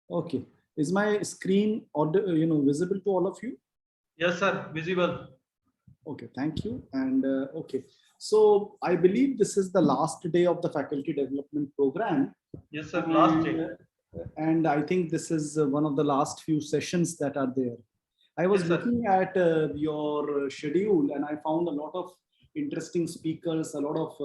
Okay. Is my screen visible to all of you? Yes, sir. Visible. Okay, thank you. And okay, so I believe this is the last day of the faculty development program. Yes, sir. Last And, day. and I think this is one of the last few sessions that are there. I was Yes, sir. looking at your schedule and I found a lot of interesting speakers, a lot of,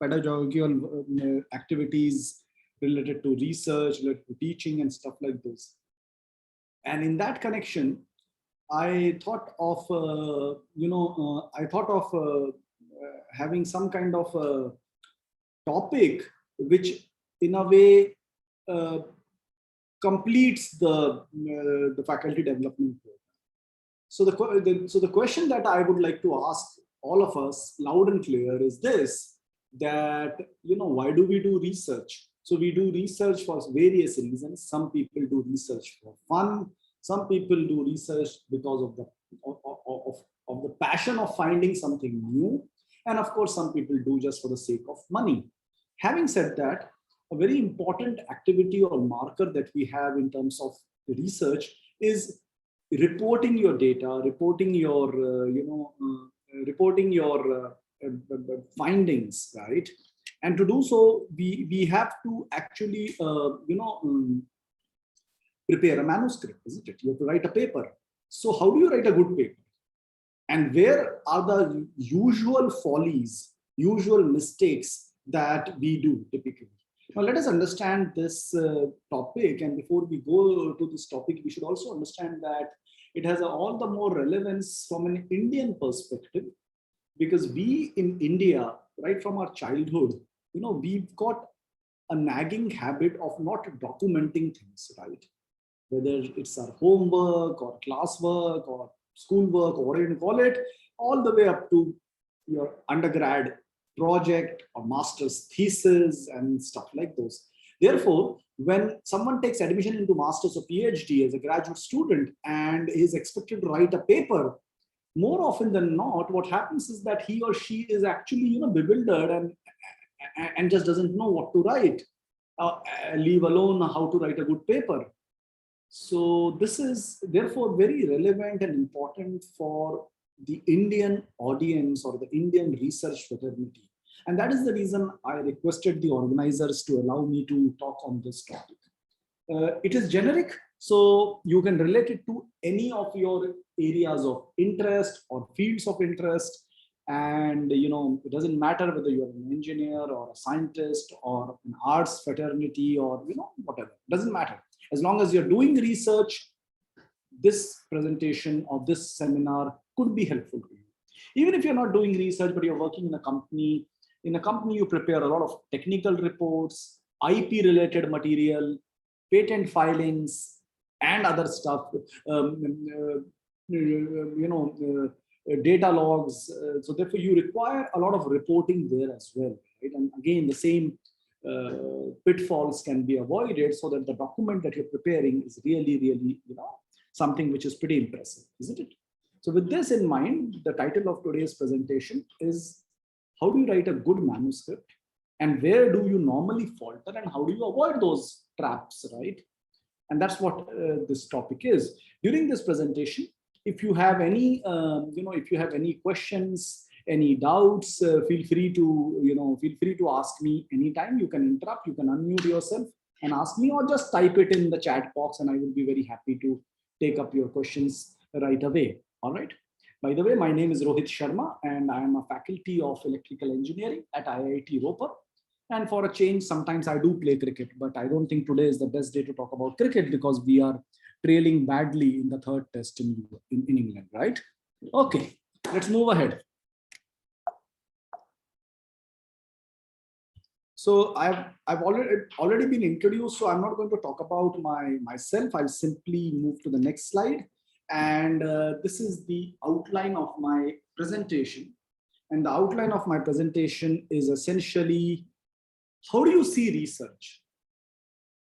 pedagogical activities related to research, related to teaching and stuff like this. And in that connection, I thought of, having some kind of topic which in a way uh, completes the faculty development program. So the question that I would like to ask all of us loud and clear is this, that, why do we do research? So we do research for various reasons. Some people do research for fun. Some people do research because of of the passion of finding something new. And of course, some people do just for the sake of money. Having said that, a very important activity or marker that we have in terms of research is reporting your data, reporting your findings, right? And to do so, we have to actually, prepare a manuscript, isn't it? You have to write a paper. So how do you write a good paper? And where are the usual follies, usual mistakes that we do typically? Now, let us understand this topic. And before we go to this topic, we should also understand that it has all the more relevance from an Indian perspective, because we in India, right from our childhood, we've got a nagging habit of not documenting things, right? Whether it's our homework or classwork or schoolwork or whatever you call it, all the way up to your undergrad project or master's thesis and stuff like those. Therefore, when someone takes admission into master's or PhD as a graduate student and is expected to write a paper, more often than not, what happens is that he or she is actually bewildered and just doesn't know what to write, leave alone how to write a good paper. So this is therefore very relevant and important for the Indian audience or the Indian research fraternity. And that is the reason I requested the organizers to allow me to talk on this topic. It is generic, so you can relate it to any of your areas of interest or fields of interest. And it doesn't matter whether you're an engineer or a scientist or an arts fraternity or whatever. It doesn't matter. As long as you're doing research, this presentation or this seminar could be helpful to you. Even if you're not doing research, but you're working in a company, you prepare a lot of technical reports, IP related material, patent filings, and other stuff, data logs. So therefore, you require a lot of reporting there as well, right? And again, the same pitfalls can be avoided so that the document that you're preparing is really, something which is pretty impressive, isn't it? So with this in mind, the title of today's presentation is how do you write a good manuscript, and where do you normally falter, and how do you avoid those traps, right? And that's what this topic is. During this presentation, if you have any, if you have any questions, any doubts, feel free to ask me anytime. You can interrupt, you can unmute yourself and ask me, or just type it in the chat box, and I will be very happy to take up your questions right away. All right. By the way, my name is Rohit Sharma, and I am a faculty of electrical engineering at IIT Ropar. And for a change, sometimes I do play cricket, but I don't think today is the best day to talk about cricket because we are trailing badly in the third test in England, right? Okay, let's move ahead. So I've already been introduced, so I'm not going to talk about myself. I'll simply move to the next slide. And this is the outline of my presentation. And the outline of my presentation is essentially, how do you see research?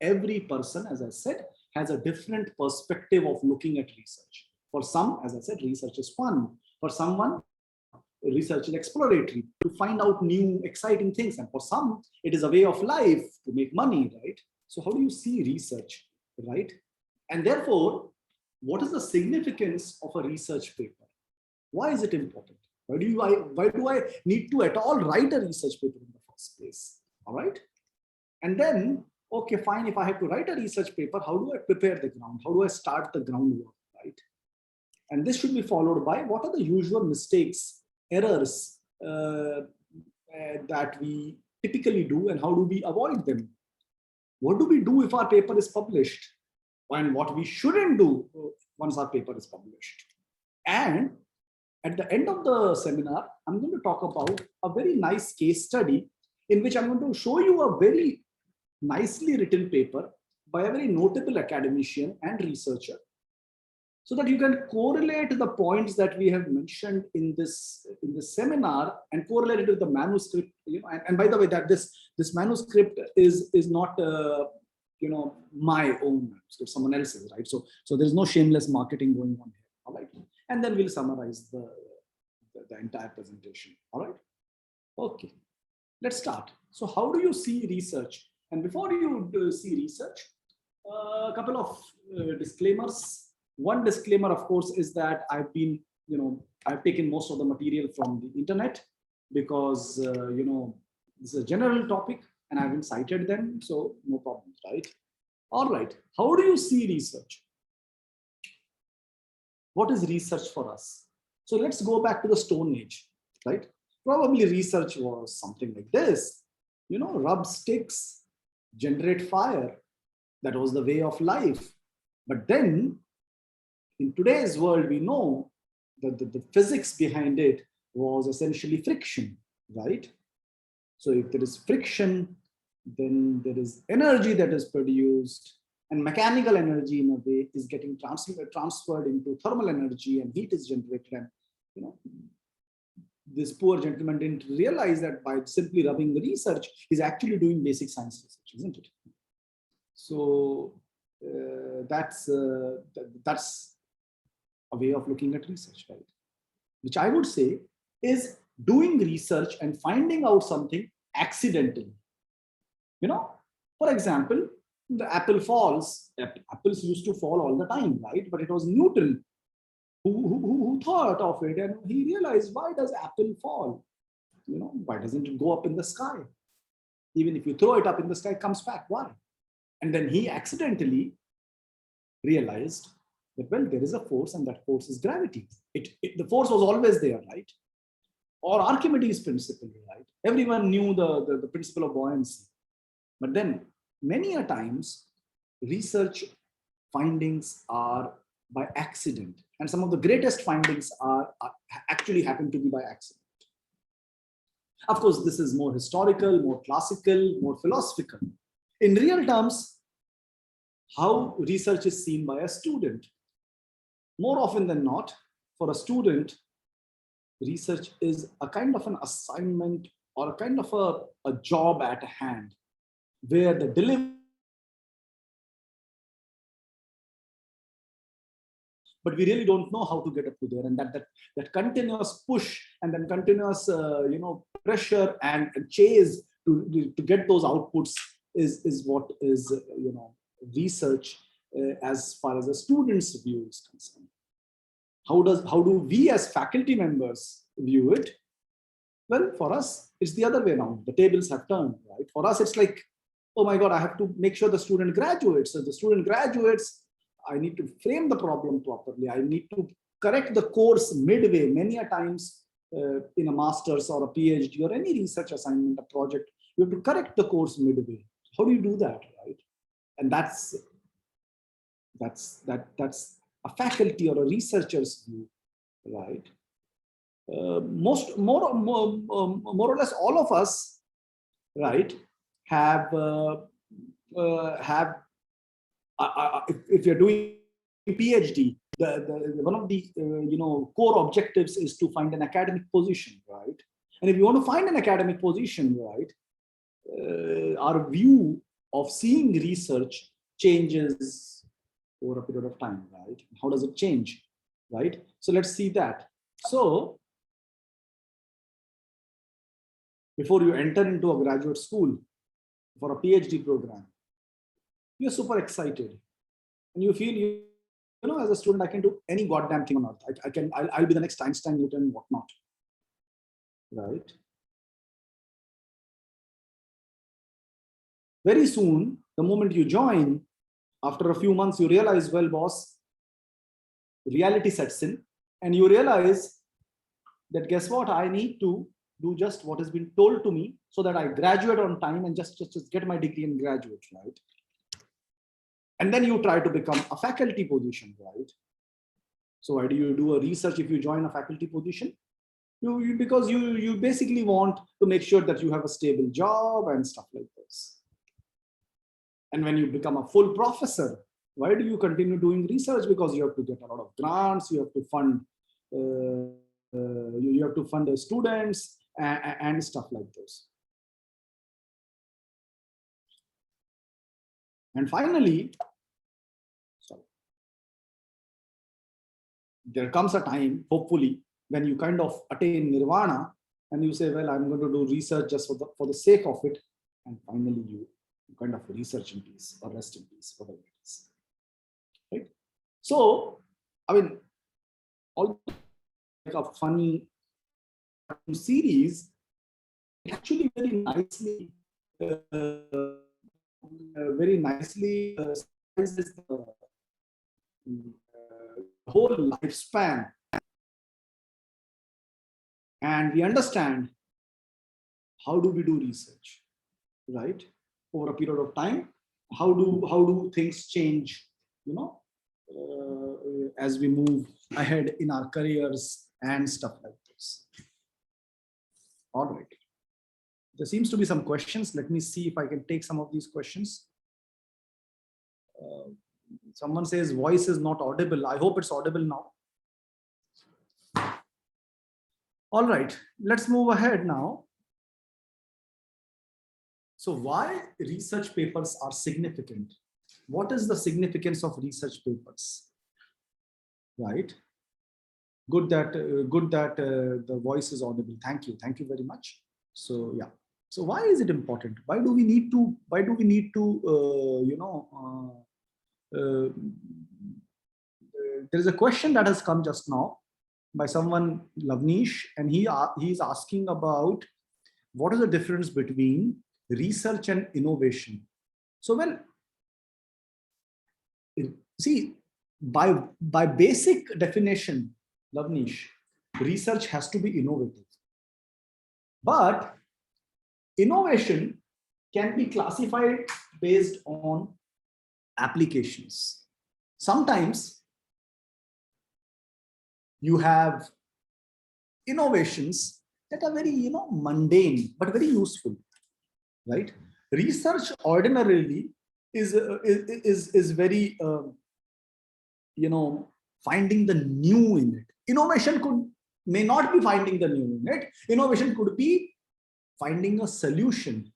Every person, as I said, has a different perspective of looking at research. For some, as I said, research is fun. For someone, research is exploratory, to find out new, exciting things. And for some, it is a way of life to make money, right? So how do you see research? right? And therefore, what is the significance of a research paper? Why is it important? Why do I need to at all write a research paper in the first place? All right. And then, okay, fine. If I have to write a research paper, how do I prepare the ground? How do I start the groundwork, right? And this should be followed by what are the usual mistakes, errors that we typically do, and how do we avoid them? What do we do if our paper is published? And what we shouldn't do once our paper is published? And at the end of the seminar, I'm going to talk about a very nice case study in which I'm going to show you a very nicely written paper by a very notable academician and researcher, so that you can correlate the points that we have mentioned in this seminar and correlate it with the manuscript. And by the way, that this manuscript is not my own manuscript, someone else's, right? So there's no shameless marketing going on here. All right. And then we'll summarize the entire presentation. All right. Okay. Let's start. So how do you see research? And before you see research, a couple of disclaimers. One disclaimer, of course, is that I've taken most of the material from the internet because, this is a general topic and I haven't cited them. So no problem, right? All right. How do you see research? What is research for us? So let's go back to the Stone Age, right? Probably research was something like this, rub sticks, generate fire. That was the way of life. But then in today's world, we know that the physics behind it was essentially friction, right? So if there is friction, then there is energy that is produced, and mechanical energy in a way is getting transferred into thermal energy, and heat is generated. And this poor gentleman didn't realize that by simply rubbing the research, he's actually doing basic science research, isn't it? So that's a way of looking at research, right? Which I would say is doing research and finding out something accidentally. For example, the apple falls. Apples used to fall all the time, right? But it was Newton who thought of it, and he realized, why does apple fall? Why doesn't it go up in the sky? Even if you throw it up in the sky, it comes back. Why? And then he accidentally realized that, well, there is a force, and that force is gravity. The force was always there, right? Or Archimedes' principle, right? Everyone knew the principle of buoyancy. But then many a times, research findings are by accident. And some of the greatest findings are actually happen to be by accident. Of course, this is more historical, more classical, more philosophical. In real terms, how research is seen by a student. More often than not, for a student, research is a kind of an assignment or a kind of a job at hand, where the delivery, but we really don't know how to get up to there, and that continuous push and then continuous pressure and chase to get those outputs is what is research as far as a student's view is concerned. How do we as faculty members view it? Well, for us, it's the other way around. The tables have turned, right? For us, it's like, oh my God, I have to make sure the student graduates. So the student graduates, I need to frame the problem properly. I need to correct the course midway. Many a times in a master's or a PhD or any research assignment, a project, you have to correct the course midway. How do you do that, right? And that's a faculty or a researcher's view, right? More or less all of us, right, have if you're doing PhD, one of the core objectives is to find an academic position, right? And if you want to find an academic position, right, our view of seeing research changes over a period of time, right? How does it change, right? So let's see that. So before you enter into a graduate school for a PhD program, you're super excited. and you feel, as a student, I can do any goddamn thing on earth. I'll be the next Einstein, Newton, whatnot, right? Very soon, the moment you join, after a few months, you realize, well, boss, reality sets in, and you realize that guess what? I need to do just what has been told to me so that I graduate on time and just get my degree and graduate, right? And then you try to become a faculty position, right? So why do you do a research if you join a faculty position? Because you basically want to make sure that you have a stable job and stuff like this. And when you become a full professor, why do you continue doing research? Because you have to get a lot of grants, you have to fund, you have to fund the students and stuff like this. And finally, there comes a time, hopefully, when you kind of attain nirvana and you say, well, I'm going to do research just for the sake of it. And finally, you kind of research in peace or rest in peace, whatever it is. Right? So, I mean, all like a funny series, actually very nicely summarizes the whole lifespan, and we understand how do we do research, right? Over a period of time, how do things change, as we move ahead in our careers and stuff like this. All right. There seems to be some questions. Let me see if I can take some of these questions. Someone says voice is not audible. I hope it's audible now. All right, let's move ahead now. So why research papers are significant? What is the significance of research papers? Right. Good that the voice is audible. Thank you very much. So yeah. So why is it important? Why do we need to? There is a question that has come just now by someone, Lavnish, and he's asking about what is the difference between research and innovation. So when see, by basic definition, Lavnish, research has to be innovative, but innovation can be classified based on applications. Sometimes you have innovations that are very mundane but very useful, right? Research ordinarily is very finding the new in it. Innovation may not be finding the new in it. Innovation could be finding a solution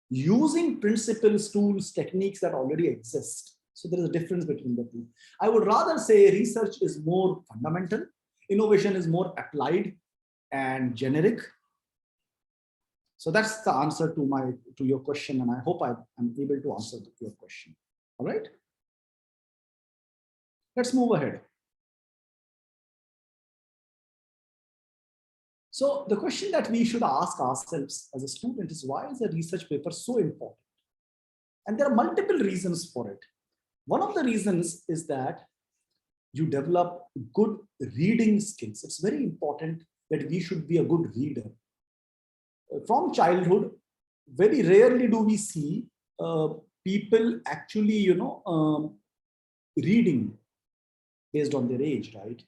using principles, tools, techniques that already exist. So there is a difference between the two. I would rather say research is more fundamental, innovation is more applied and generic. So that's the answer to your question, and I hope I'm able to answer your question. All right, let's move ahead. So the question that we should ask ourselves as a student is, why is a research paper so important? And there are multiple reasons for it. One of the reasons is that you develop good reading skills. It's very important that we should be a good reader. From childhood, very rarely do we see people actually, reading based on their age, right?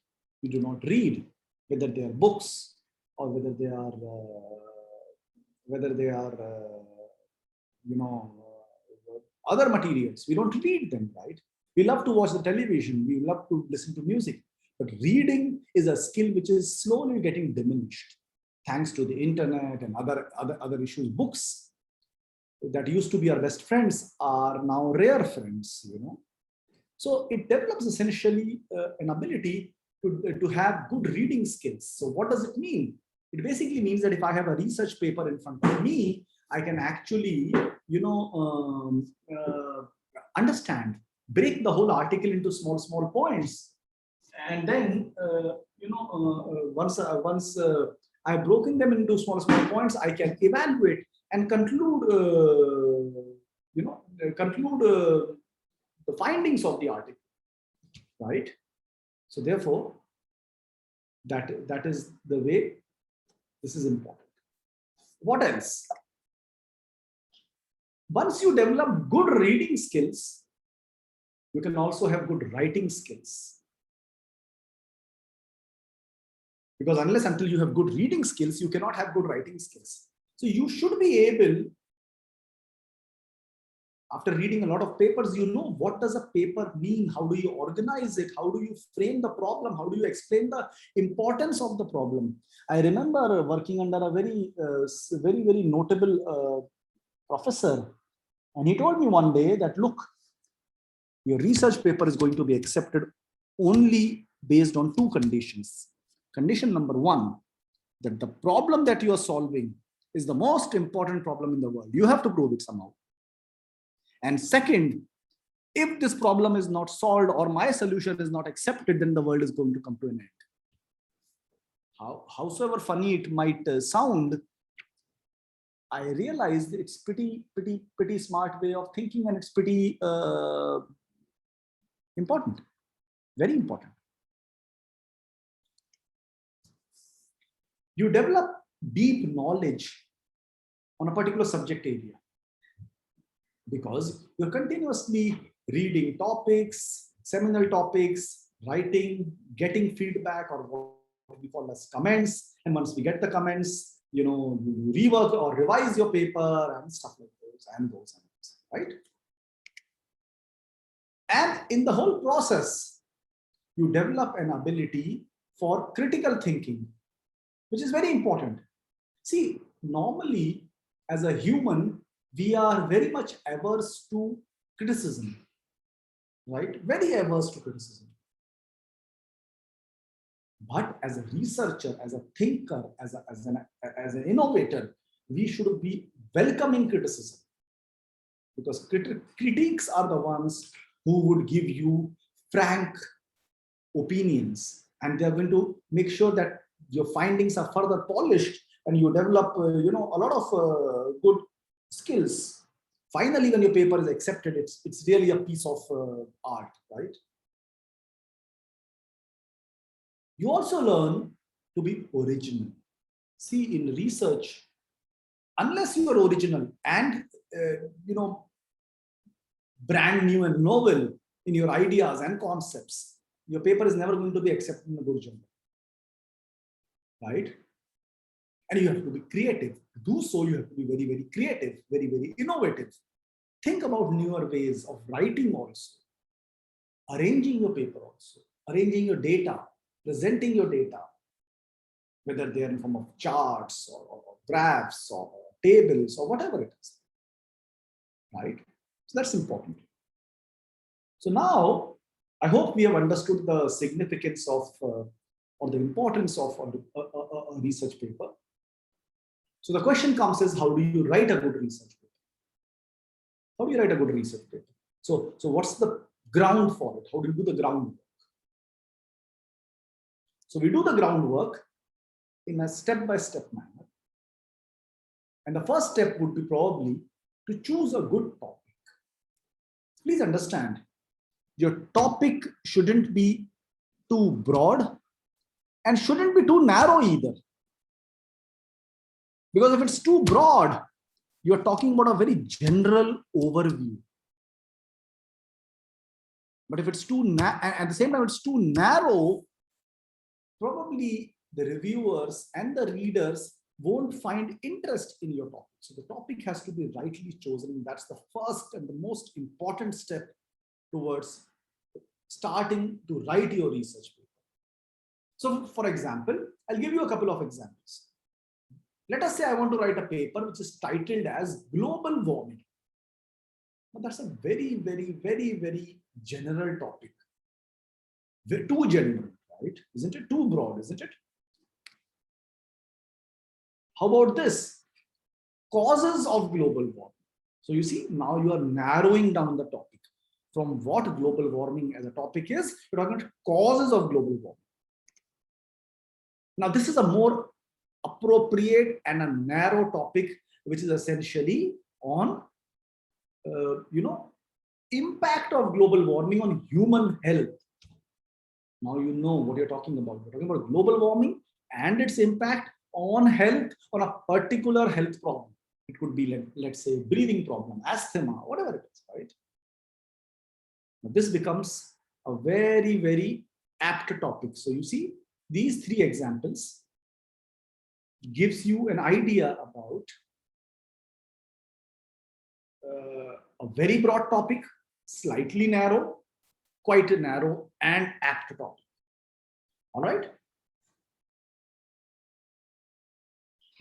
We do not read, whether they are books or whether they are, other materials. We don't read them, right? We love to watch the television. We love to listen to music. But reading is a skill which is slowly getting diminished, thanks to the internet and other issues. Books that used to be our best friends are now rare friends, So it develops essentially an ability to have good reading skills. So what does it mean? It basically means that if I have a research paper in front of me, I can actually, understand break the whole article into small points. And then, once I've broken them into small points, I can evaluate and conclude, the findings of the article, right? So therefore, that is the way this is important. What else? Once you develop good reading skills, you can also have good writing skills. Because unless until you have good reading skills, you cannot have good writing skills. So you should be able, after reading a lot of papers, you know what does a paper mean? How do you organize it? How do you frame the problem? How do you explain the importance of the problem? I remember working under a very notable professor, and he told me one day that, look, your research paper is going to be accepted only based on two conditions. Condition number one, that the problem that you are solving is the most important problem in the world. You have to prove it somehow. And second, if this problem is not solved or my solution is not accepted, then the world is going to come to an end. Howsoever funny it might sound, I realized it's pretty smart way of thinking, and it's pretty important, very important. You develop deep knowledge on a particular subject area because you're continuously reading topics, seminal topics, writing, getting feedback, or what we call as comments. And once we get the comments, you rework or revise your paper and stuff like those and those, right? And in the whole process, you develop an ability for critical thinking, which is very important. See, normally as a human, we are very much averse to criticism, right? Very averse to criticism. But as a researcher, as a thinker, as an innovator, we should be welcoming criticism, because critiques are the ones who would give you frank opinions, and they're going to make sure that your findings are further polished and you develop, a lot of good skills. Finally, when your paper is accepted, it's really a piece of art, right? You also learn to be original. See, in research, unless you are original and brand new and novel in your ideas and concepts, your paper is never going to be accepted in a good journal, right? And you have to be creative. To do so, you have to be very, very creative, very, very innovative. Think about newer ways of writing also, arranging your paper also, arranging your data, presenting your data, whether they are in form of charts or graphs or tables or whatever it is, right? So that's important. So now, I hope we have understood the significance of or the importance of a research paper. So the question comes is, how do you write a good research paper? How do you write a good research paper? So what's the ground for it? How do you do the groundwork? So we do the groundwork in a step-by-step manner. And the first step would be probably to choose a good topic. Please understand, your topic shouldn't be too broad and shouldn't be too narrow either. Because if it's too broad, you're talking about a very general overview. But if it's too at the same time it's too narrow, probably the reviewers and the readers won't find interest in your topic. So the topic has to be rightly chosen. And that's the first and the most important step towards starting to write your research paper. So for example, I'll give you a couple of examples. Let us say I want to write a paper which is titled as global warming. But that's a very, very, very, very general topic. Too general, right? Isn't it? Too broad, isn't it? How about this? Causes of global warming. So you see, now you are narrowing down the topic. from what global warming as a topic is. You're talking about causes of global warming. Now, this is a more appropriate and a narrow topic, which is essentially on, impact of global warming on human health. Now you know what you're talking about. We're talking about global warming and its impact on health, on a particular health problem. It could be, let's say, breathing problem, asthma, whatever it is, right? Now, this becomes a very, very apt topic. So you see, these three examples gives you an idea about a very broad topic, slightly narrow, quite a narrow and apt topic. All right.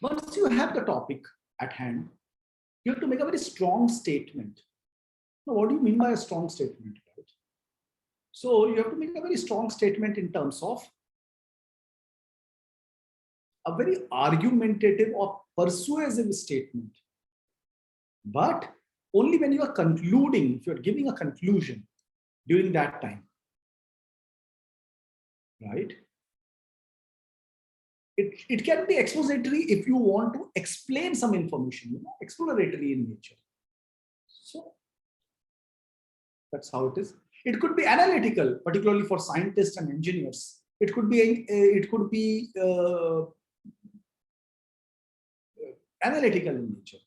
Once you have the topic at hand, you have to make a very strong statement. Now, what do you mean by a strong statement? Right? So you have to make a very strong statement in terms of a very argumentative or persuasive statement. But only when you are concluding, if you're giving a conclusion during that time, right? It can be expository if you want to explain some information, exploratory in nature. So that's how it is. It could be analytical, particularly for scientists and engineers. It could be analytical in nature.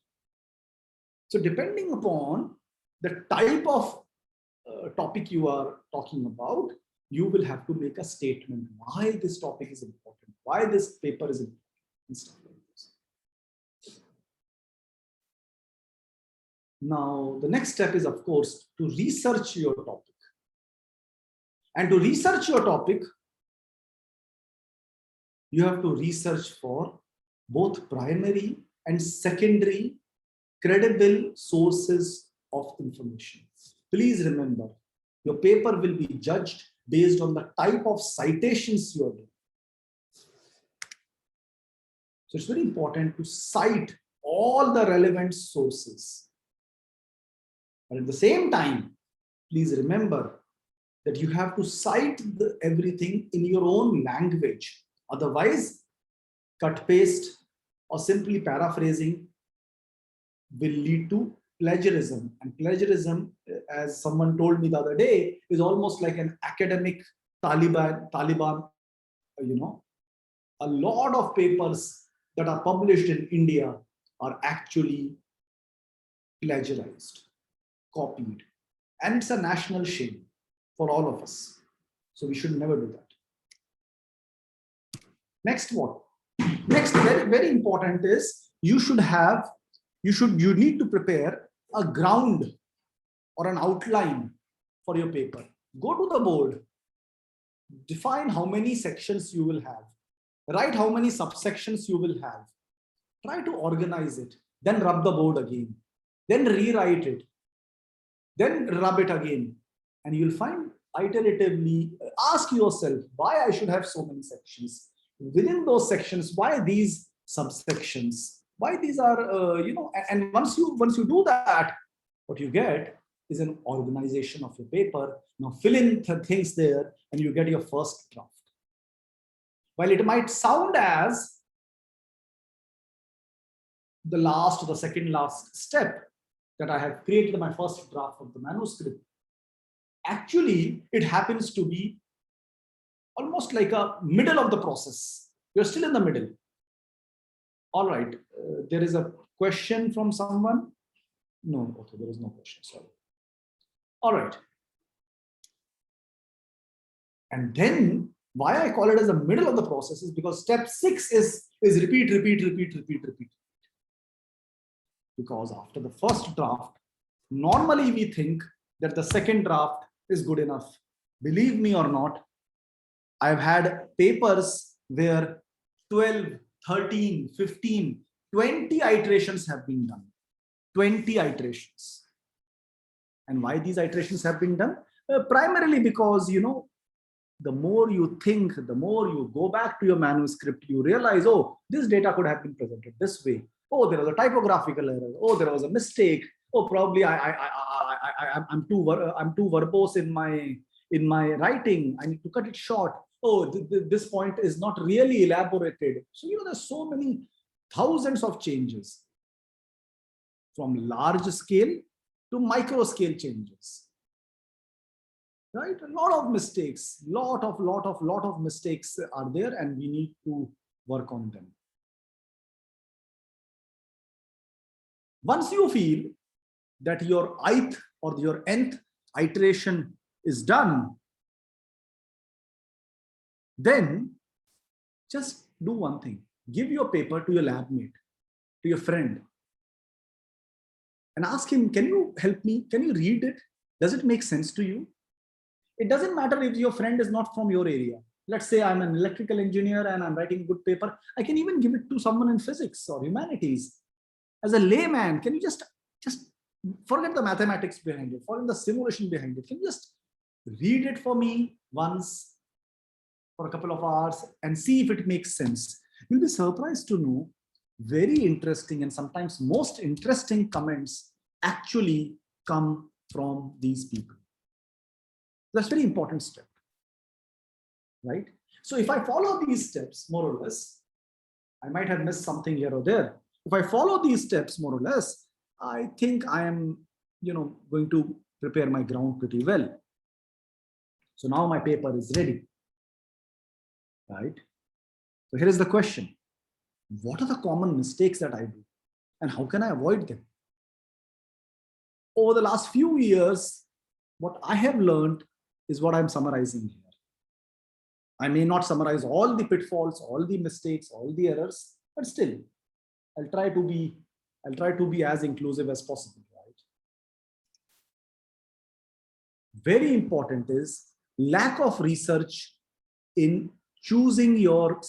So depending upon the type of topic you are talking about, you will have to make a statement why this topic is important, why this paper is important, and stuff like this. Now, the next step is, of course, to research your topic. And to research your topic, you have to research for both primary and secondary credible sources of information. Please remember, your paper will be judged based on the type of citations you are doing. So it's very important to cite all the relevant sources. But at the same time, please remember that you have to cite everything in your own language. Otherwise, cut, paste, or simply paraphrasing will lead to plagiarism. And plagiarism, as someone told me the other day, is almost like an academic Taliban, a lot of papers that are published in India are actually plagiarized, copied. And it's a national shame for all of us. So we should never do that. Next, what? Next, very, very important is you need to prepare a ground or an outline for your paper. Go to the board, define how many sections you will have, write how many subsections you will have, try to organize it, then rub the board again, then rewrite it, then rub it again, and you'll find iteratively, ask yourself why I should have so many sections. Within those sections, why these subsections? Why these are, and once you do that, what you get is an organization of your paper. Now fill in things there and you get your first draft. While it might sound as the last or the second last step that I have created my first draft of the manuscript, actually it happens to be almost like a middle of the process. You're still in the middle. All right, there is a question from someone. No, okay, there is no question, sorry. All right. And then why I call it as the middle of the process is because step 6 is repeat. Because after the first draft, normally we think that the second draft is good enough. Believe me or not, I've had papers where 12, 13, 15, 20 iterations have been done. 20 iterations. And why these iterations have been done? Primarily because, the more you think, the more you go back to your manuscript, you realize, oh, this data could have been presented this way. Oh, there was a typographical error. Oh, there was a mistake. Oh, probably I I'm too verbose in my writing. I need to cut it short. Oh, this point is not really elaborated. So there's so many thousands of changes from large scale to micro scale changes. Right? A lot of mistakes, lot of mistakes are there, and we need to work on them. Once you feel that your ith or your nth iteration is done, then just do one thing. Give your paper to your lab mate, to your friend, and ask him, can you help me? Can you read it? Does it make sense to you? It doesn't matter if your friend is not from your area. Let's say I'm an electrical engineer and I'm writing a good paper. I can even give it to someone in physics or humanities. As a layman, can you just forget the mathematics behind it, forget the simulation behind it. Can you just read it for me once for a couple of hours and see if it makes sense? You'll be surprised to know very interesting and sometimes most interesting comments actually come from these people. That's a very important step, right? So if I follow these steps, more or less, I might have missed something here or there. If I follow these steps, more or less, I think I am, going to prepare my ground pretty well. So now my paper is ready, right? So here is the question. What are the common mistakes that I do? And how can I avoid them? Over the last few years, what I have learned is what I'm summarizing here. I may not summarize all the pitfalls, all the mistakes, all the errors, but still, I'll try to be as inclusive as possible, right? Very important is lack of research in choosing your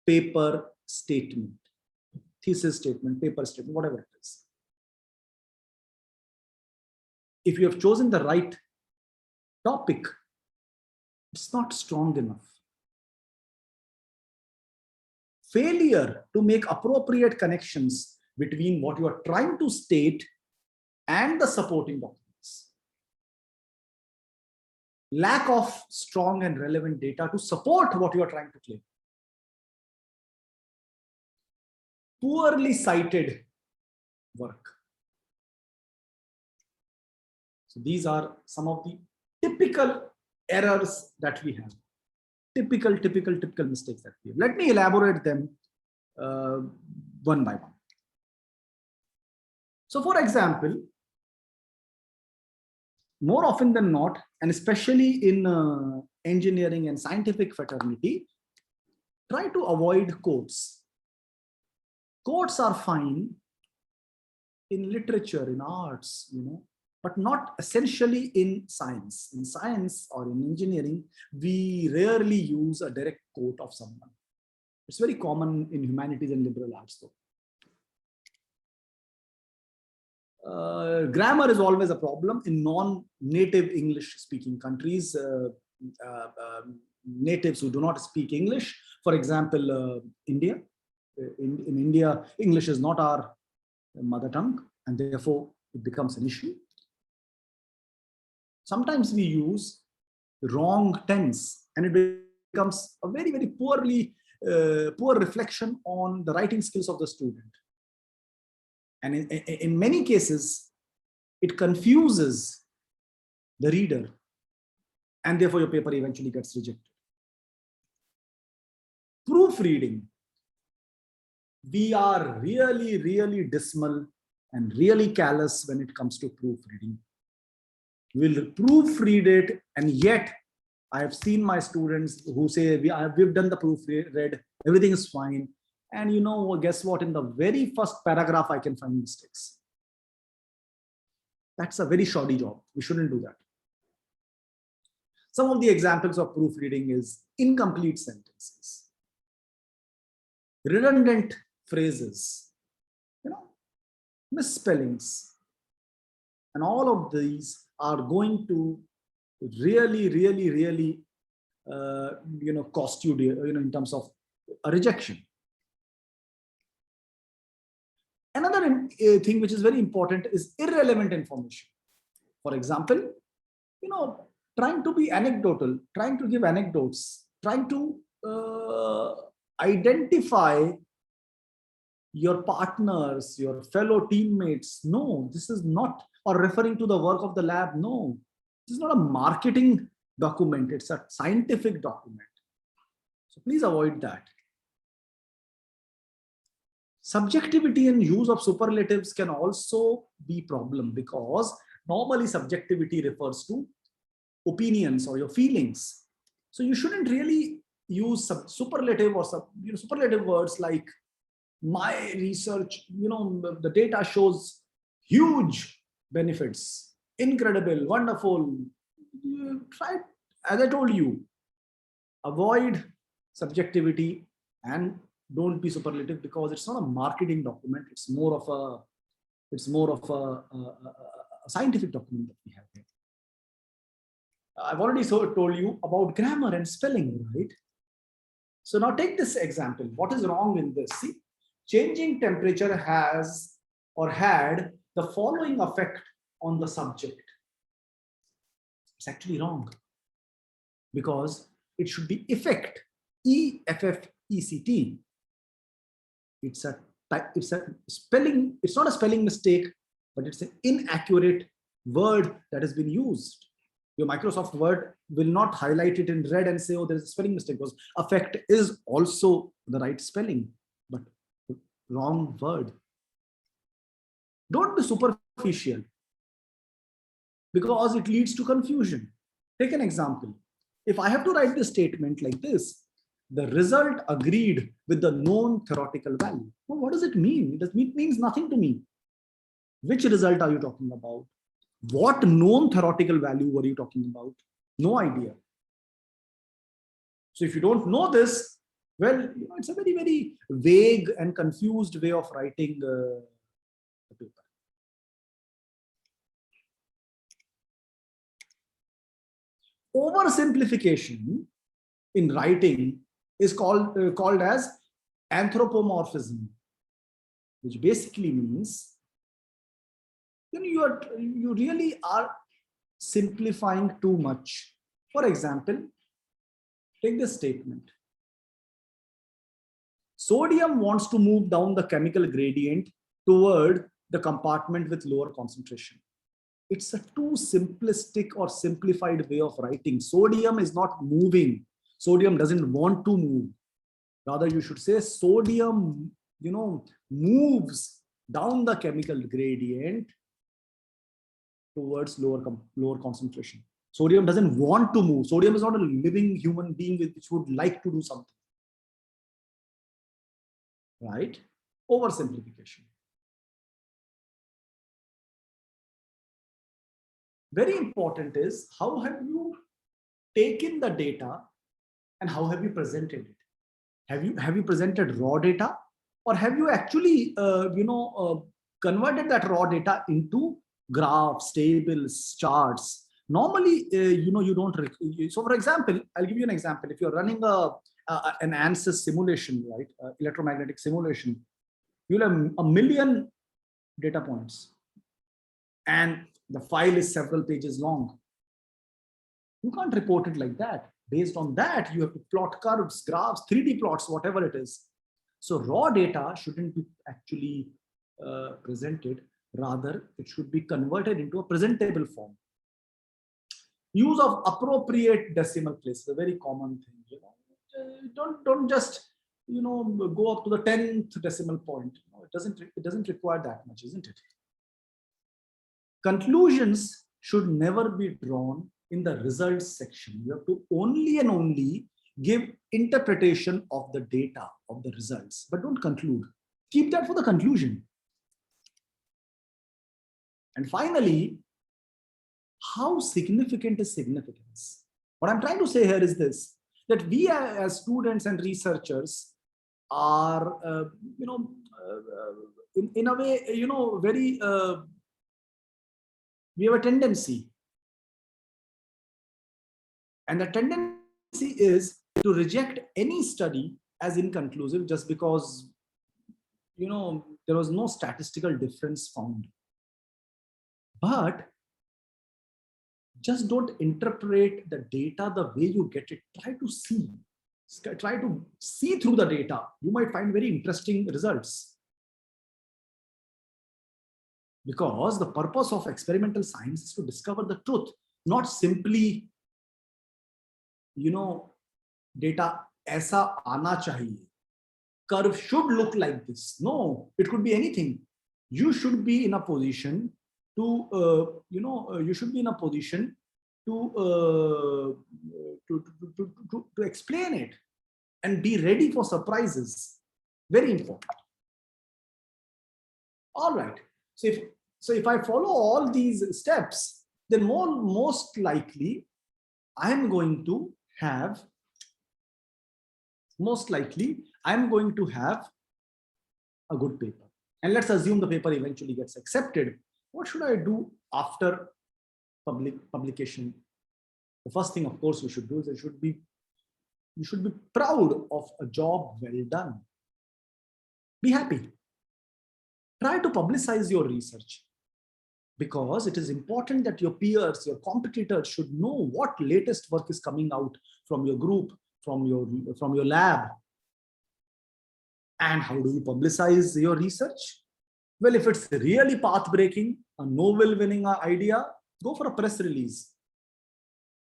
paper statement, thesis statement, paper statement, whatever it is. If you have chosen the right topic, it's not strong enough. Failure to make appropriate connections between what you are trying to state and the supporting documents. Lack of strong and relevant data to support what you are trying to claim. Poorly cited work. So these are some of the typical errors that we have. Typical mistakes that we have. Let me elaborate them one by one. So for example, more often than not, and especially in engineering and scientific fraternity, try to avoid quotes. Quotes are fine in literature, in arts, but not essentially in science. In science or in engineering, we rarely use a direct quote of someone. It's very common in humanities and liberal arts though. Grammar is always a problem in non-native English speaking countries. Natives who do not speak English, for example, India. In India, English is not our mother tongue, and therefore it becomes an issue. Sometimes we use wrong tense, and it becomes a very, very poor reflection on the writing skills of the student. And in many cases, it confuses the reader, and therefore your paper eventually gets rejected. Proofreading. We are really, really dismal and really callous when it comes to proofreading. We'll proofread it, and yet I have seen my students who say we've done the proofread, everything is fine. And guess what? In the very first paragraph, I can find mistakes. That's a very shoddy job. We shouldn't do that. Some of the examples of proofreading is incomplete sentences, redundant phrases, misspellings, and all of these are going to really cost you in terms of a rejection. Another thing which is very important is irrelevant information. For example, trying to be anecdotal, trying to give anecdotes, trying to identify your partners, your fellow teammates. No, this is not, or referring to the work of the lab. No, this is not a marketing document. It's a scientific document. So please avoid that. Subjectivity and use of superlatives can also be problem, because normally subjectivity refers to opinions or your feelings. So you shouldn't really use superlative or superlative words like my research, the data shows huge benefits, incredible, wonderful. You try, as I told you, avoid subjectivity and don't be superlative, because it's not a marketing document. It's more of a scientific document that we have here. I've already told you about grammar and spelling, right? So now take this example. What is wrong in this? See, changing temperature has or had the following effect on the subject. It's actually wrong, because it should be effect, E-F-F-E-C-T. It's a spelling, it's not a spelling mistake, but it's an inaccurate word that has been used. Your Microsoft Word will not highlight it in red and say, oh, there's a spelling mistake, because affect is also the right spelling, but wrong word. Don't be superficial, because it leads to confusion. Take an example. If I have to write this statement like this, the result agreed with the known theoretical value. Well, what does it mean? It means nothing to me. Which result are you talking about? What known theoretical value were you talking about? No idea. So if you don't know this, well, it's a very, very vague and confused way of writing the paper. Oversimplification in writing is called as anthropomorphism, which basically means you really are simplifying too much. For example, take this statement. Sodium wants to move down the chemical gradient toward the compartment with lower concentration. It's a too simplistic or simplified way of writing. Sodium is not moving. Sodium doesn't want to move. Rather, you should say sodium, moves down the chemical gradient towards lower concentration. Sodium doesn't want to move. Sodium is not a living human being which would like to do something. Right? Oversimplification. Very important is, how have you taken the data and how have you presented it? Have you presented raw data, or have you actually converted that raw data into graphs, tables, charts? Normally, you don't. So, for example, I'll give you an example. If you're running an ANSYS simulation, right, electromagnetic simulation, you'll have a million data points, and the file is several pages long. You can't report it like that. Based on that, you have to plot curves, graphs, 3D plots, whatever it is. So raw data shouldn't be actually presented. Rather, it should be converted into a presentable form. Use of appropriate decimal place is a very common thing. Don't just go up to the 10th decimal point. It doesn't require that much, isn't it? Conclusions should never be drawn in the results section. You have to only and only give interpretation of the data, of the results, but don't conclude. Keep that for the conclusion. And finally, how significant is significance? What I'm trying to say here is this, that we as students and researchers are, in a way, very, we have a tendency. And the tendency is to reject any study as inconclusive just because, there was no statistical difference found. But Just don't interpret the data the way you get it. Try to see through the data. You might find very interesting results. Because the purpose of experimental science is to discover the truth, not simply, data aisa aana chahiye. Curve should look like this. No, it could be anything. You should be in a position to, you should be in a position to explain it and be ready for surprises. Very important. All right. So if I follow all these steps, then most likely I'm going to have a good paper. And let's assume the paper eventually gets accepted. What should I do after publication? The first thing, of course, you should do is you should be proud of a job well done. Be happy. Try to publicize your research, because it is important that your peers, your competitors should know what latest work is coming out from your group, from your lab. And how do you publicize your research? Well, if it's really path-breaking, a Nobel-winning idea, go for a press release.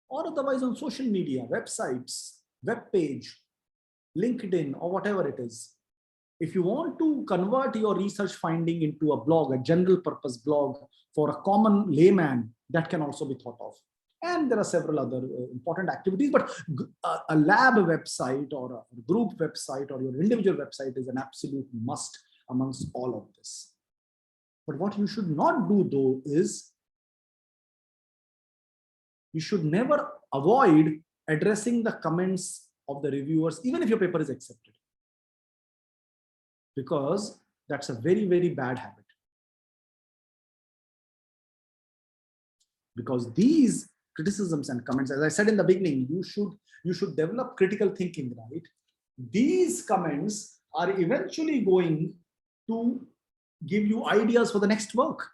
Or otherwise on social media, websites, web page, LinkedIn, or whatever it is. If you want to convert your research finding into a blog, a general purpose blog for a common layman, that can also be thought of. And there are several other important activities, but a lab website or a group website or your individual website is an absolute must amongst all of this. But what you should not do though is, you should never avoid addressing the comments of the reviewers, even if your paper is accepted. Because that's a very, very bad habit. Because these criticisms and comments, as I said in the beginning, you should develop critical thinking, right? These comments are eventually going to give you ideas for the next work.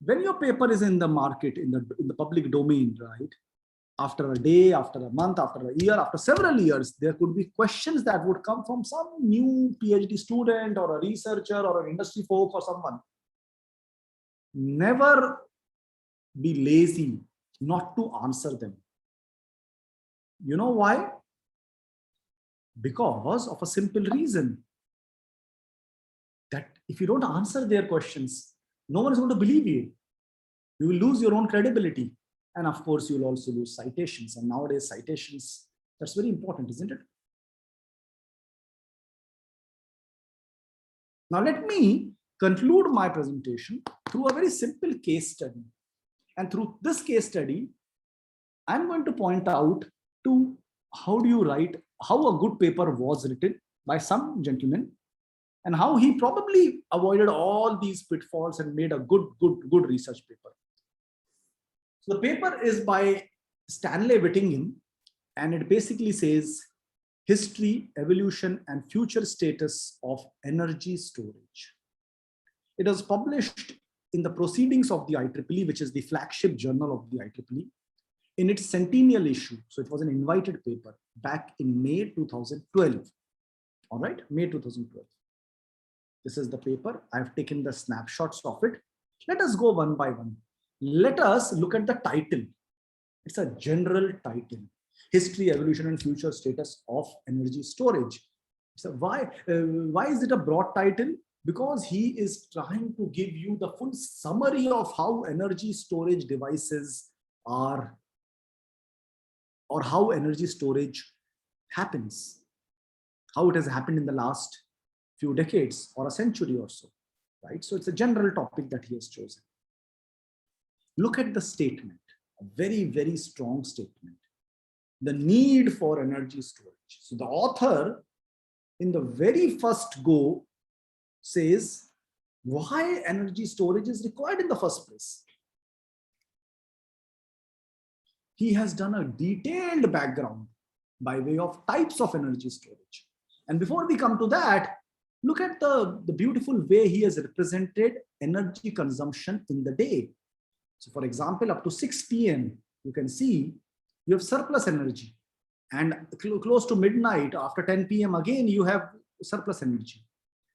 When your paper is in the market, in the public domain, right? After a day, after a month, after a year, after several years, there could be questions that would come from some new PhD student or a researcher or an industry folk or someone. Never be lazy not to answer them. You know why? Because of a simple reason, that if you don't answer their questions, no one is going to believe you. You will lose your own credibility. And of course, you'll also lose citations. And nowadays, citations, that's very important, isn't it? Now, let me conclude my presentation through a very simple case study. And through this case study, I'm going to point out to how a good paper was written by some gentleman, and how he probably avoided all these pitfalls and made a good research paper. So the paper is by Stanley Whittingham, and it basically says history, evolution, and future status of energy storage. It was published in the Proceedings of the IEEE, which is the flagship journal of the IEEE, in its centennial issue. So it was an invited paper back in May 2012. All right, May 2012. This is the paper. I've taken the snapshots of it. Let us go one by one. Let us look at the title. It's a general title: History, Evolution, and Future Status of Energy Storage. So why is it a broad title? Because he is trying to give you the full summary of how energy storage devices are, or how energy storage happens, how it has happened in the last few decades or a century or so, right? So it's a general topic that he has chosen. Look at the statement, a very, very strong statement: the need for energy storage. So the author, in the very first go, says why energy storage is required in the first place. He has done a detailed background by way of types of energy storage. And before we come to that, look at the beautiful way he has represented energy consumption in the day. So for example, up to 6 p.m., you can see you have surplus energy. And close to midnight, after 10 p.m., again, you have surplus energy.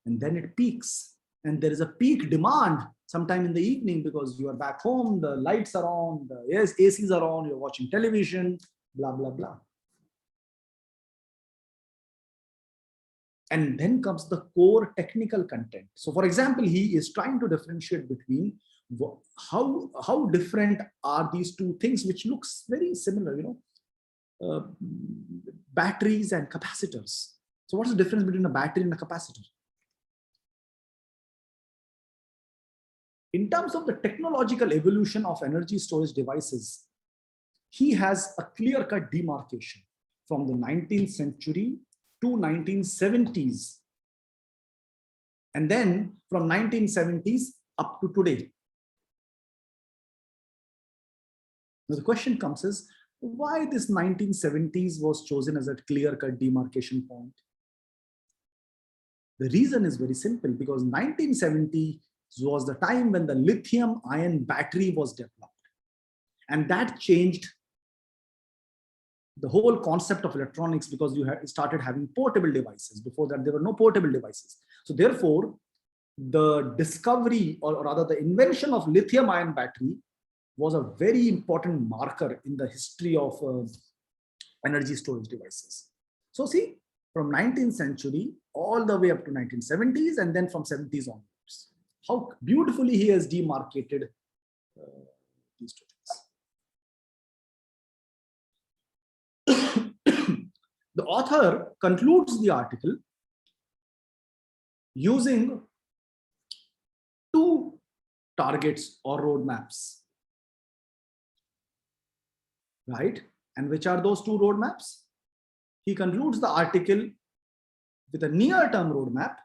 And then it peaks. And there is a peak demand sometime in the evening because you are back home, the lights are on, the ACs are on, you're watching television, blah, blah, blah. And then comes the core technical content. So for example, he is trying to differentiate between how different are these two things, which looks very similar, batteries and capacitors. So what's the difference between a battery and a capacitor? In terms of the technological evolution of energy storage devices, he has a clear-cut demarcation from the 19th century to 1970s. And then from 1970s up to today. Now the question comes is, why this 1970s was chosen as a clear-cut demarcation point? The reason is very simple, because 1970 was the time when the lithium-ion battery was developed. And that changed the whole concept of electronics, because you started having portable devices. Before that, there were no portable devices. So therefore, the discovery, or rather the invention of lithium-ion battery was a very important marker in the history of energy storage devices. So see, from 19th century all the way up to 1970s, and then from 70s onwards, how beautifully he has demarcated these two things. The author concludes the article using two targets or roadmaps, right? And which are those two roadmaps? He concludes the article with a near-term roadmap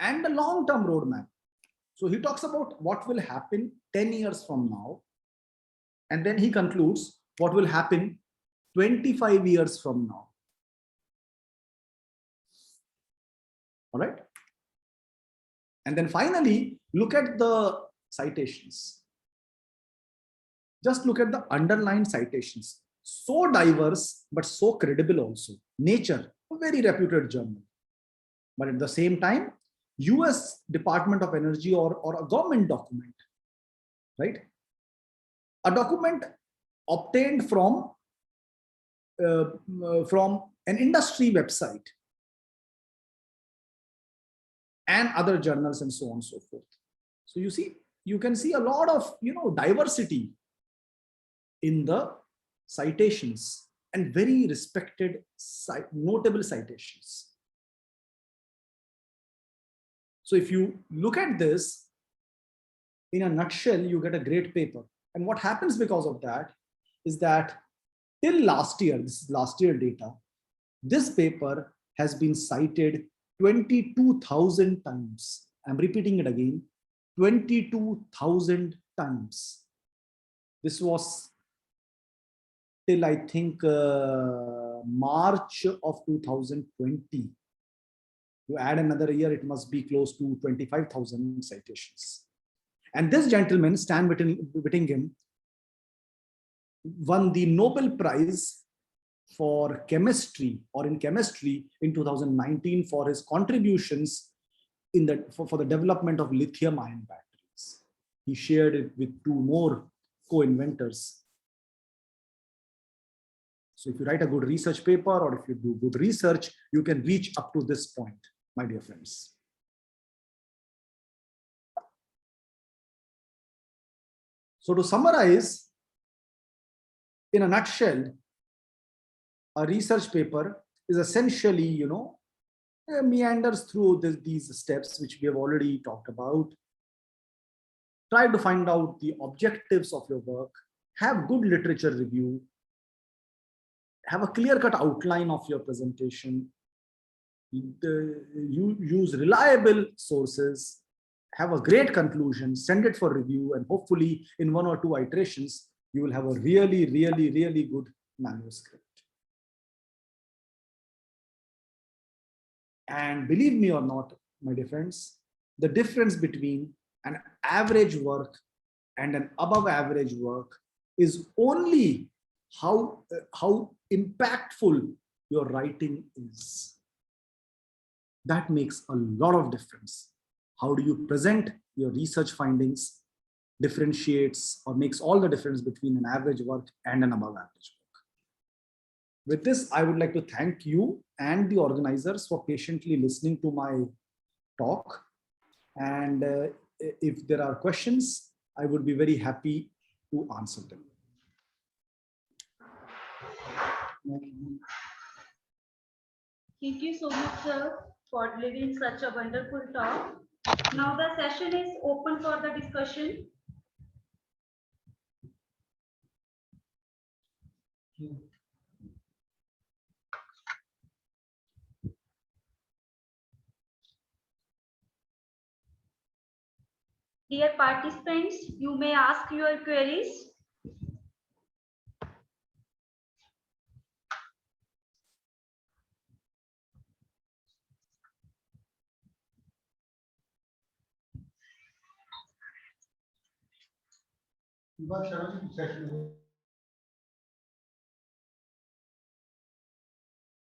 and a long-term roadmap. So he talks about what will happen 10 years from now, and then he concludes what will happen 25 years from now. All right. And then finally, look at the citations. Just look at the underlined citations. So diverse, but so credible also. Nature, a very reputed journal. But at the same time, US Department of Energy or a government document, right? A document obtained from an industry website and other journals and so on and so forth. So you can see a lot of diversity in the citations, and very respected, notable citations. So if you look at this in a nutshell, you get a great paper. And what happens because of that is that till last year, this is last year data, this paper has been cited 22,000 times. I'm repeating it again, 22,000 times. This was till I think March of 2020. You add another year, it must be close to 25,000 citations. And this gentleman, Stan Whittingham, won the Nobel Prize for chemistry in 2019 for his contributions for the development of lithium-ion batteries. He shared it with two more co-inventors. So if you write a good research paper, or if you do good research, you can reach up to this point, my dear friends. So to summarize, in a nutshell, a research paper is essentially, meanders through these steps, which we have already talked about. Try to find out the objectives of your work, have good literature review, have a clear-cut outline of your presentation, you use reliable sources, have a great conclusion, send it for review, and hopefully in 1 or 2 iterations, you will have a really, really, really good manuscript. And believe me or not, my dear friends, the difference between an average work and an above average work is only how impactful your writing is. That makes a lot of difference. How do you present your research findings differentiates or makes all the difference between an average work and an above average work. With this, I would like to thank you and the organizers for patiently listening to my talk. And if there are questions, I would be very happy to answer them. Thank you so much, sir, for delivering such a wonderful talk. Now the session is open for the discussion. Dear participants, you may ask your queries.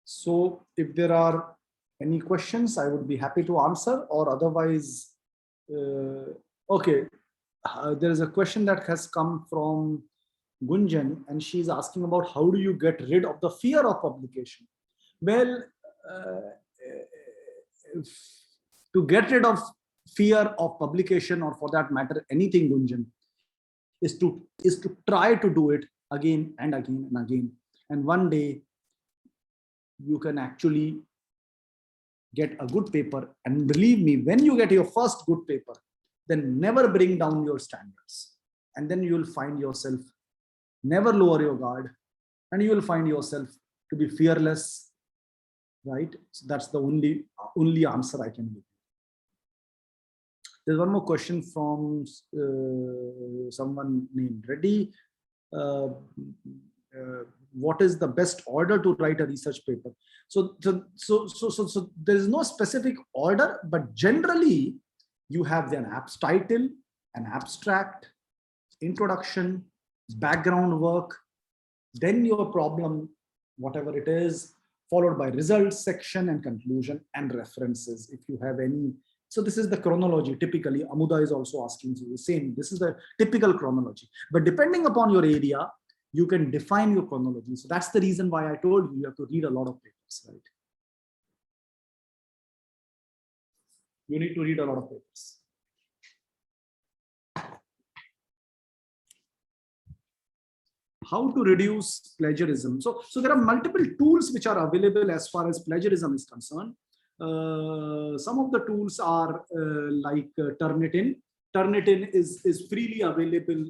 So if there are any questions, I would be happy to answer, or otherwise, okay. There is a question that has come from Gunjan, and she's asking about how do you get rid of the fear of publication? Well, to get rid of fear of publication, or for that matter, anything, Gunjan, is to try to do it again and again and again. And one day you can actually get a good paper. And believe me, when you get your first good paper, then never bring down your standards. And then you will find yourself, never lower your guard, and you will find yourself to be fearless, right? So that's the only answer I can give. There's one more question from someone named Reddy. What is the best order to write a research paper? So there is no specific order, but generally you have an title, an abstract, introduction, background work, then your problem, whatever it is, followed by results section and conclusion and references if you have any. So this is the chronology. Typically, Amuda is also asking you the same. This is the typical chronology. But depending upon your area, you can define your chronology. So that's the reason why I told you have to read a lot of papers, right? You need to read a lot of papers. How to reduce plagiarism? So there are multiple tools which are available as far as plagiarism is concerned. Some of the tools are like Turnitin. Turnitin is freely available,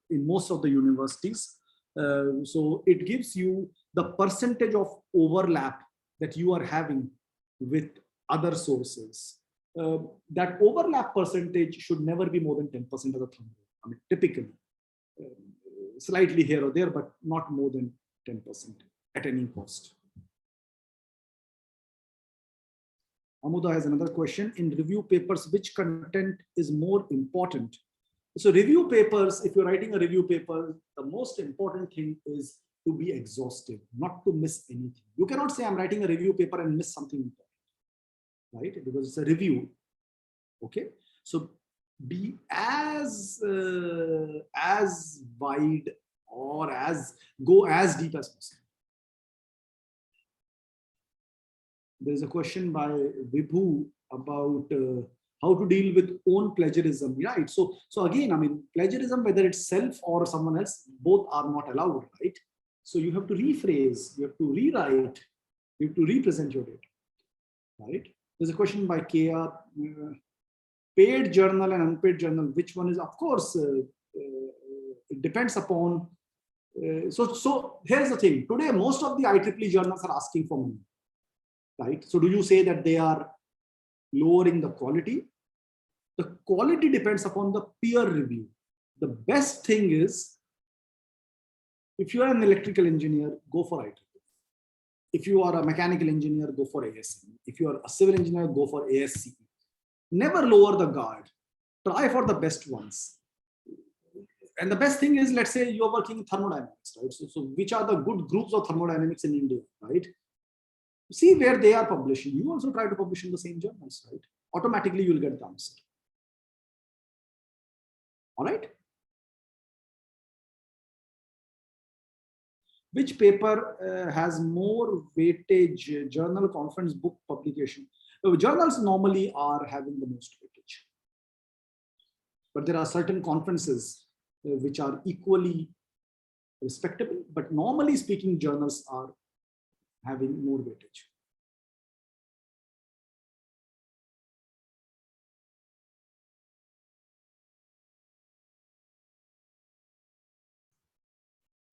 in most of the universities. So it gives you the percentage of overlap that you are having with other sources. That overlap percentage should never be more than 10% of the thumb rule. I mean, typically, slightly here or there, but not more than 10% at any cost. Amuda has another question. In review papers, which content is more important? So review papers, if you're writing a review paper, the most important thing is to be exhaustive, not to miss anything. You cannot say I'm writing a review paper and miss something important, right? Because it's a review. Okay. So be as wide or go as deep as possible. There is a question by Vibhu about how to deal with own plagiarism, right? So again, I mean, plagiarism, whether it's self or someone else, both are not allowed, right? So you have to rephrase, you have to rewrite, you have to represent your data, right? There's a question by Kea, paid journal and unpaid journal, which one is? Of course, it depends upon. So here's the thing. Today, most of the IEEE journals are asking for money, right? So do you say that they are lowering the quality? The quality depends upon the peer review. The best thing is, if you are an electrical engineer, go for IEEE. If you are a mechanical engineer, go for ASME. If you are a civil engineer, go for ASCE. Never lower the guard. try for the best ones. And the best thing is, let's say you're working in thermodynamics, right? So which are the good groups of thermodynamics in India, right? See where they are publishing. You also try to publish in the same journals, right? Automatically you'll get the answer. All right. Which paper has more weightage, journal, conference, book, publication? Journals normally are having the most weightage. But there are certain conferences which are equally respectable, but normally speaking, journals are having more weightage.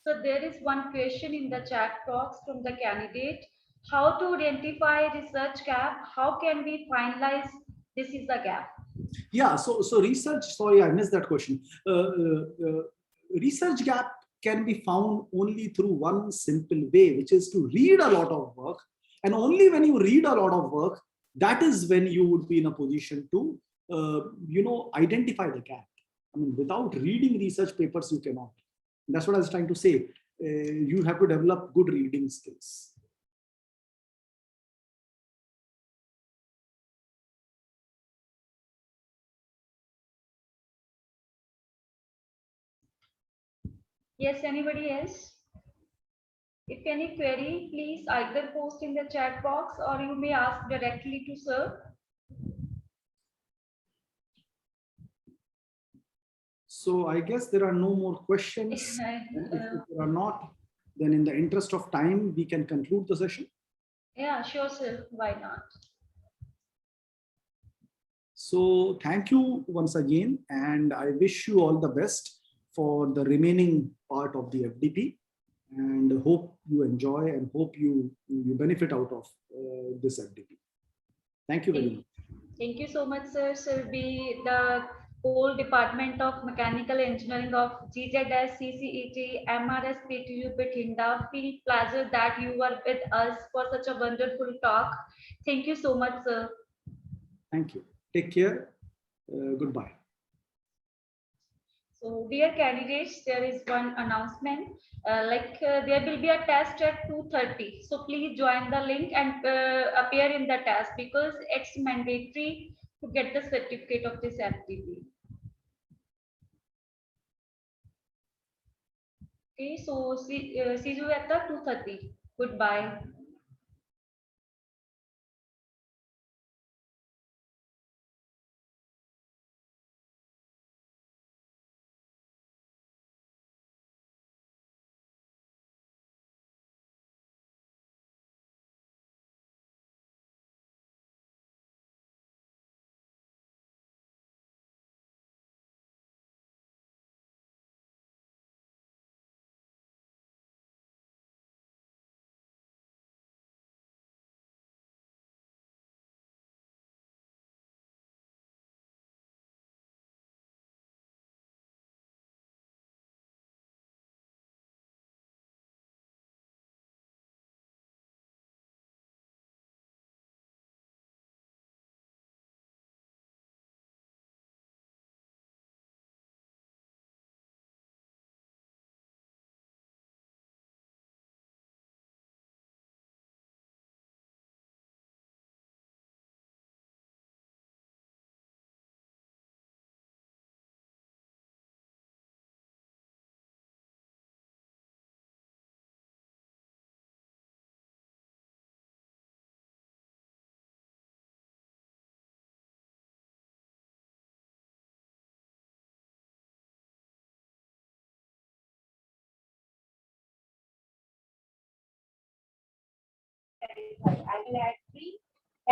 So there is one question in the chat box from the candidate. How to identify research gap? How can we finalize this is the gap? Yeah, so research, sorry, I missed that question. Research gap can be found only through one simple way, which is to read a lot of work. And only when you read a lot of work, that is when you would be in a position to, identify the gap. I mean, without reading research papers, you cannot. And that's what I was trying to say. You have to develop good reading skills. Yes, anybody else? If any query, please either post in the chat box or you may ask directly to sir. So I guess there are no more questions. If there are not, then in the interest of time, we can conclude the session. Yeah, sure, sir. Why not? So thank you once again, and I wish you all the best for the remaining part of the FDP, and hope you enjoy and hope you benefit out of this FDP. Thank you very much. Thank you so much, sir. Sir, be the whole Department of Mechanical Engineering of GZS, CCET, MRS, PTU, Bhatinda. Feel pleasure that you were with us for such a wonderful talk. Thank you so much, sir. Thank you. Take care. Goodbye. So, dear candidates, there is one announcement. There will be a test at 2:30. So please join the link and appear in the test because it's mandatory to get the certificate of this FDP. Okay, so see you at the 2:30. Goodbye.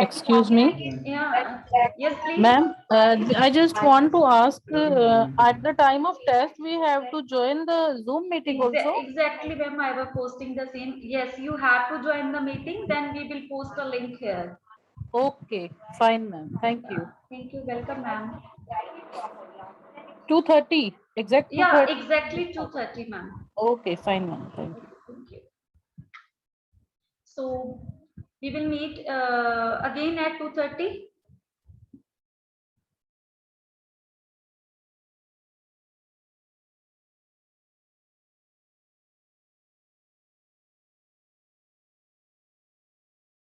Excuse me, Yeah. Yes, please. ma'am. I just want to ask. At the time of test, we have to join the Zoom meeting also. Exactly, ma'am. I was posting the same. Yes, you have to join the meeting. Then we will post a link here. Okay, fine, ma'am. Thank you. Thank you. Welcome, ma'am. 2:30. Exact 2:30. Yeah, exactly 2:30, ma'am. Okay, fine, ma'am. Thank you. Thank you. So we will meet again at 2:30.